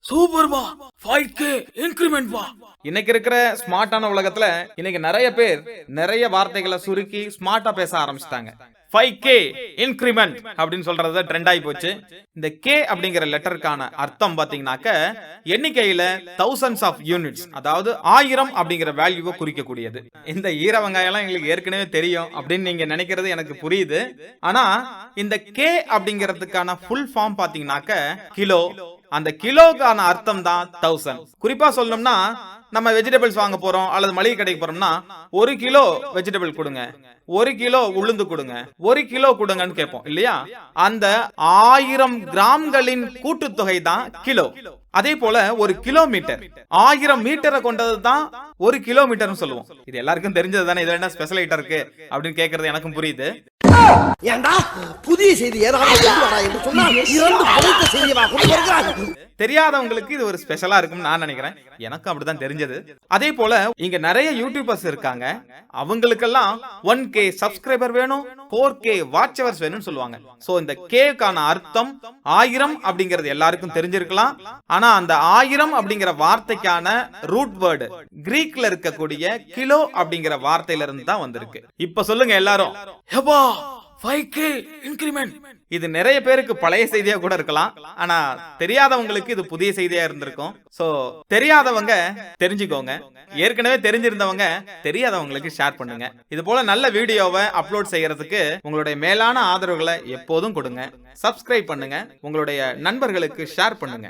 Super பா 5k increment பா. இன்னைக்கு இருக்கிற ஸ்மார்ட்டான உலகத்துல இன்னைக்கு நிறைய பேர் நிறைய வார்த்தைகளை சுருக்கி ஸ்மார்ட்டா பேச ஆரம்பிச்சிட்டாங்க. 5k இன்கிரிமெண்ட் அப்படின்னு சொல்றது ட்ரெண்ட் ஆகி போச்சு. இந்த கே அப்படிங்கிற லெட்டருக்கான அர்த்தம் பாத்தீங்கன்னாக்க எண்ணிக்கையில thousands ஆஃப் யூனிட்ஸ், அதாவது 1000 அப்படிங்கிற வேல்யூவை குறிக்கக்கூடியது. இந்த ஈர வெங்காயம் எங்களுக்கு ஏற்கனவே தெரியும் அப்படின்னு நீங்க நினைக்கிறது எனக்கு புரியுது. ஆனா இந்த கே அப்படிங்கிறதுக்கான ஃபுல் ஃபார்ம் பாத்தீங்கன்னாக்க கிலோ. அந்த கிலோக்கான அர்த்தம் தான் 1000. குறிப்பா சொல்லணும்னா நம்ம வெஜிடபிள்ஸ் வாங்க போறோம் அல்லது மளிகை கடைக்கு போறோம்னா 1 கிலோ வெஜிடபிள் கொடுங்க, 1 கிலோ உளுந்து கொடுங்க, 1 கிலோ கொடுங்கன்னு கேட்போம் இல்லையா? அந்த 1000 கிராம்களின் கூட்டுத்தொகை தான் கிலோ. அதே போல ஒரு கிலோமீட்டர் 1000 மீட்டரை கொண்டது தான் 1 கிலோமீட்டர் சொல்லுவோம். இது எல்லாருக்கும் தெரிஞ்சது தானே. இதுல என்ன ஸ்பெஷல் ஐட்டம் இருக்கு அப்படின்னு கேட்கறது எனக்கும் புரியுது. ஏண்டா புதிய செய்தி ஏதாவது என்று சொன்னால் இரண்டு பழைத்த செய்தியா கொண்டு வருகிறாய். தெரியாதவங்களுக்கு இது ஒரு ஸ்பெஷலா இருக்கும்னு நான் நினைக்கிறேன். எனக்கும் அப்படிதான் தெரிஞ்சது. அதே போல இங்க நிறைய யூடியூபர்ஸ் இருக்காங்க. அவங்களுக்கெல்லாம் 1k சப்ஸ்கிரைபர் வேணும், 4k வாட்ச் ஹவர்ஸ் வேணும்னு சொல்லுவாங்க. சோ இந்த கேக்கான அர்த்தம் 1000 அப்படிங்கிறது எல்லாருக்கும் தெரிஞ்சிருக்கலாம். ஆனா அந்த 1000 அப்படிங்கிற வார்த்தைக்கான ரூட் வேர்டு கிரீக்ல இருக்கக்கூடிய கிலோ அப்படிங்கிற வார்த்தையில இருந்து தான் வந்திருக்கு. இப்ப சொல்லுங்க எல்லாரும், எப்பா 5k இன்கிரிமெண்ட். இது நிறைய பேருக்கு பழைய செய்தியா கூட இருக்கலாம். ஆனா தெரியாதவங்களுக்கு இது புதிய செய்தியா இருந்திருக்கும். சோ தெரியாதவங்க தெரிஞ்சுக்கோங்க. ஏற்கனவே தெரிஞ்சிருந்தவங்க தெரியாதவங்களுக்கு ஷேர் பண்ணுங்க. இது போல நல்ல வீடியோவை அப்லோட் செய்யறதுக்கு உங்களுடைய மேலான ஆதரவுகளை எப்போதும் கொடுங்க. சப்ஸ்கிரைப் பண்ணுங்க, உங்களுடைய நண்பர்களுக்கு ஷேர் பண்ணுங்க.